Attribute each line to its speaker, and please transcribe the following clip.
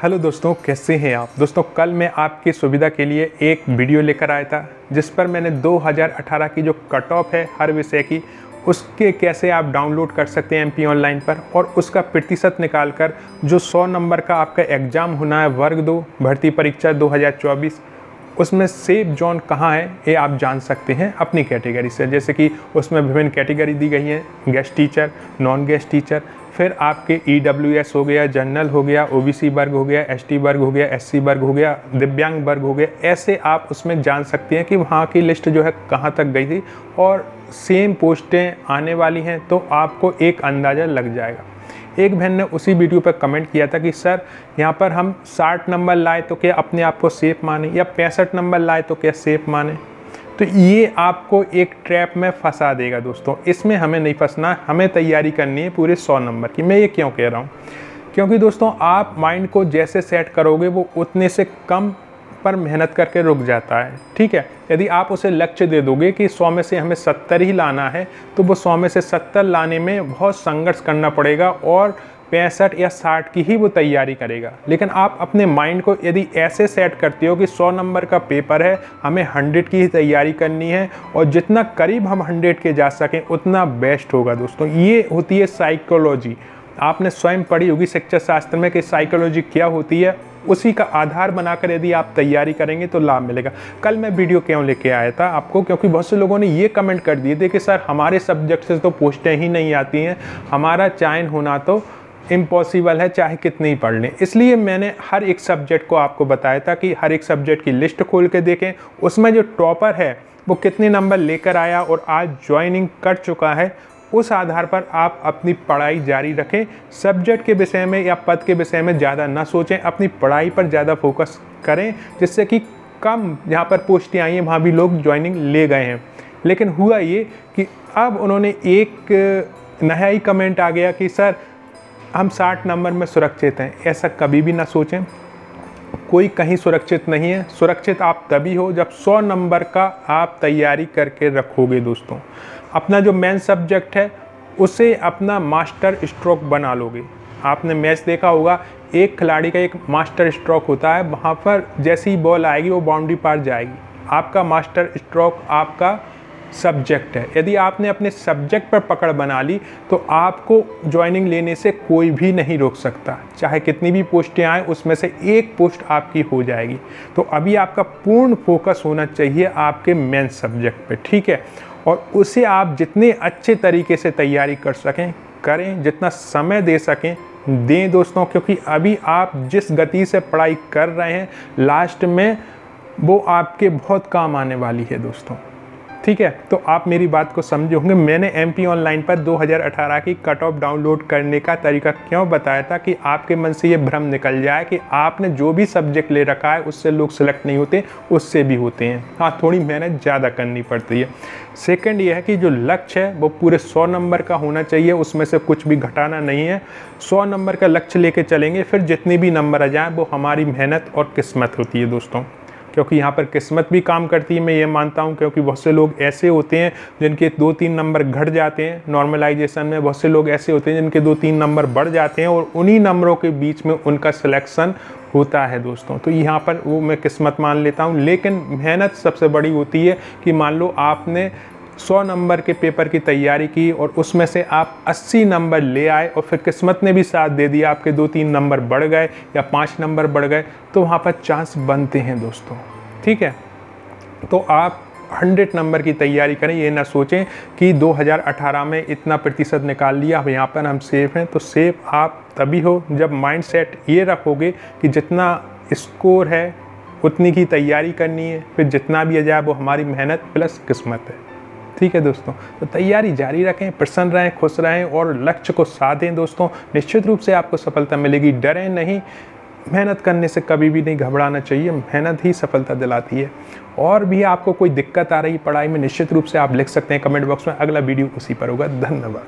Speaker 1: Hello दोस्तों, कैसे हैं आप। दोस्तों कल मैं आपकी सुविधा के लिए एक वीडियो लेकर आया था जिस पर मैंने 2018 की जो कट ऑफ है हर विषय की, उसके कैसे आप डाउनलोड कर सकते हैं MP ऑनलाइन पर, और उसका प्रतिशत निकालकर जो 100 नंबर का आपका एग्ज़ाम होना है वर्ग 2 भर्ती परीक्षा 2024, उसमें सेफ जोन कहाँ है ये आप जान सकते हैं अपनी कैटेगरी से। जैसे कि उसमें विभिन्न कैटेगरी दी गई हैं, guest teacher, non guest teacher, फिर आपके EWS हो गया, जनरल हो गया, OBC वर्ग हो गया, ST वर्ग हो गया, SC वर्ग हो गया, दिव्यांग वर्ग हो गया। ऐसे आप उसमें जान सकते हैं कि वहाँ की लिस्ट जो है कहाँ तक गई थी और सेम पोस्टें आने वाली हैं, तो आपको एक अंदाज़ा लग जाएगा। एक बहन ने उसी वीडियो पर कमेंट किया था कि सर यहाँ पर हम 60 नंबर लाए तो क्या अपने आप को सेफ माने, या 65 नंबर लाए तो क्या सेफ माने। तो ये आपको एक ट्रैप में फंसा देगा दोस्तों। इसमें हमें नहीं फंसना, हमें तैयारी करनी है पूरे 100 नंबर की। मैं ये क्यों कह रहा हूँ, क्योंकि दोस्तों आप माइंड को जैसे सेट करोगे वो उतने से कम पर मेहनत करके रुक जाता है। ठीक है, यदि आप उसे लक्ष्य दे दोगे कि 100 में से हमें 70 ही लाना है, तो वो 100 में से 70 लाने में बहुत संघर्ष करना पड़ेगा और 65 या 60 की ही वो तैयारी करेगा। लेकिन आप अपने माइंड को यदि ऐसे सेट करते हो कि 100 नंबर का पेपर है, हमें 100 की ही तैयारी करनी है और जितना करीब हम 100 के जा सकें उतना बेस्ट होगा दोस्तों। ये होती है साइकोलॉजी। आपने स्वयं पढ़ी होगी शिक्षा शास्त्र में कि साइकोलॉजी क्या होती है, उसी का आधार बनाकर यदि आप तैयारी करेंगे तो लाभ मिलेगा। कल मैं वीडियो क्यों लेके आया था आपको, क्योंकि बहुत से लोगों ने ये कमेंट कर दिए थे कि सर हमारे सब्जेक्ट से तो पोस्टें ही नहीं आती हैं, हमारा चयन होना तो इम्पॉसिबल है चाहे कितनी ही पढ़ लें। इसलिए मैंने हर एक सब्जेक्ट को आपको बताया था कि हर एक सब्जेक्ट की लिस्ट खोल के देखें, उसमें जो टॉपर है वो कितने नंबर लेकर आया और आज ज्वाइनिंग कर चुका है, उस आधार पर आप अपनी पढ़ाई जारी रखें। सब्जेक्ट के विषय में या पद के विषय में ज़्यादा ना सोचें, अपनी पढ़ाई पर ज़्यादा फोकस करें, जिससे कि कम जहाँ पर पोस्टें आई हैं वहाँ भी लोग ज्वाइनिंग ले गए हैं। लेकिन हुआ ये कि अब उन्होंने एक नया ही कमेंट आ गया कि सर हम 60 नंबर में सुरक्षित हैं। ऐसा कभी भी ना सोचें, कोई कहीं सुरक्षित नहीं है। सुरक्षित आप तभी हो जब 100 नंबर का आप तैयारी करके रखोगे दोस्तों। अपना जो मेन सब्जेक्ट है उसे अपना मास्टर स्ट्रोक बना लोगे। आपने मैच देखा होगा, एक खिलाड़ी का एक मास्टर स्ट्रोक होता है, वहाँ पर जैसी ही बॉल आएगी वो बाउंड्री पार जाएगी। आपका मास्टर स्ट्रोक आपका सब्जेक्ट है। यदि आपने अपने सब्जेक्ट पर पकड़ बना ली तो आपको ज्वाइनिंग लेने से कोई भी नहीं रोक सकता। चाहे कितनी भी पोस्टें आएँ उसमें से एक पोस्ट आपकी हो जाएगी। तो अभी आपका पूर्ण फोकस होना चाहिए आपके मेन सब्जेक्ट पे, ठीक है। और उसे आप जितने अच्छे तरीके से तैयारी कर सकें करें, जितना समय दे सकें दें दोस्तों, क्योंकि अभी आप जिस गति से पढ़ाई कर रहे हैं लास्ट में वो आपके बहुत काम आने वाली है दोस्तों। ठीक है, तो आप मेरी बात को समझे होंगे। मैंने MP ऑनलाइन पर 2018 की कट ऑफ डाउनलोड करने का तरीका क्यों बताया था कि आपके मन से ये भ्रम निकल जाए कि आपने जो भी सब्जेक्ट ले रखा है उससे लोग सिलेक्ट नहीं होते, उससे भी होते हैं। हाँ, थोड़ी मेहनत ज़्यादा करनी पड़ती है। सेकंड ये है कि जो लक्ष्य है वो पूरे 100 नंबर का होना चाहिए, उसमें से कुछ भी घटाना नहीं है। 100 नंबर का लक्ष्य लेके चलेंगे, फिर जितने भी नंबर आ जाए वो हमारी मेहनत और किस्मत होती है दोस्तों। क्योंकि यहाँ पर किस्मत भी काम करती है, मैं ये मानता हूँ, क्योंकि बहुत से लोग ऐसे होते हैं जिनके 2-3 नंबर घट जाते हैं। नॉर्मलाइजेशन में बहुत से लोग ऐसे होते हैं जिनके 2-3 नंबर बढ़ जाते हैं और उन्हीं नंबरों के बीच में उनका सिलेक्शन होता है दोस्तों। तो यहाँ पर वो मैं किस्मत मान लेता हूँ, लेकिन मेहनत सबसे बड़ी होती है कि मान लो आपने 100 नंबर के पेपर की तैयारी की और उसमें से आप 80 नंबर ले आए और फिर किस्मत ने भी साथ दे दिया, आपके 2-3 नंबर बढ़ गए या 5 नंबर बढ़ गए, तो वहाँ पर चांस बनते हैं दोस्तों। ठीक है, तो आप 100 नंबर की तैयारी करें। ये ना सोचें कि 2018 में इतना प्रतिशत निकाल लिया, अब यहाँ पर हम सेफ हैं। तो सेफ आप तभी हो जब माइंड सेट ये रखोगे कि जितना स्कोर है उतनी की तैयारी करनी है, फिर जितना भी आ जाए वो हमारी मेहनत प्लस किस्मत है। ठीक है दोस्तों, तो तैयारी जारी रखें, प्रसन्न रहें, खुश रहें और लक्ष्य को साधें दोस्तों। निश्चित रूप से आपको सफलता मिलेगी, डरें नहीं। मेहनत करने से कभी भी नहीं घबराना चाहिए, मेहनत ही सफलता दिलाती है। और भी आपको कोई दिक्कत आ रही पढ़ाई में, निश्चित रूप से आप लिख सकते हैं कमेंट बॉक्स में, अगला वीडियो उसी पर होगा। धन्यवाद।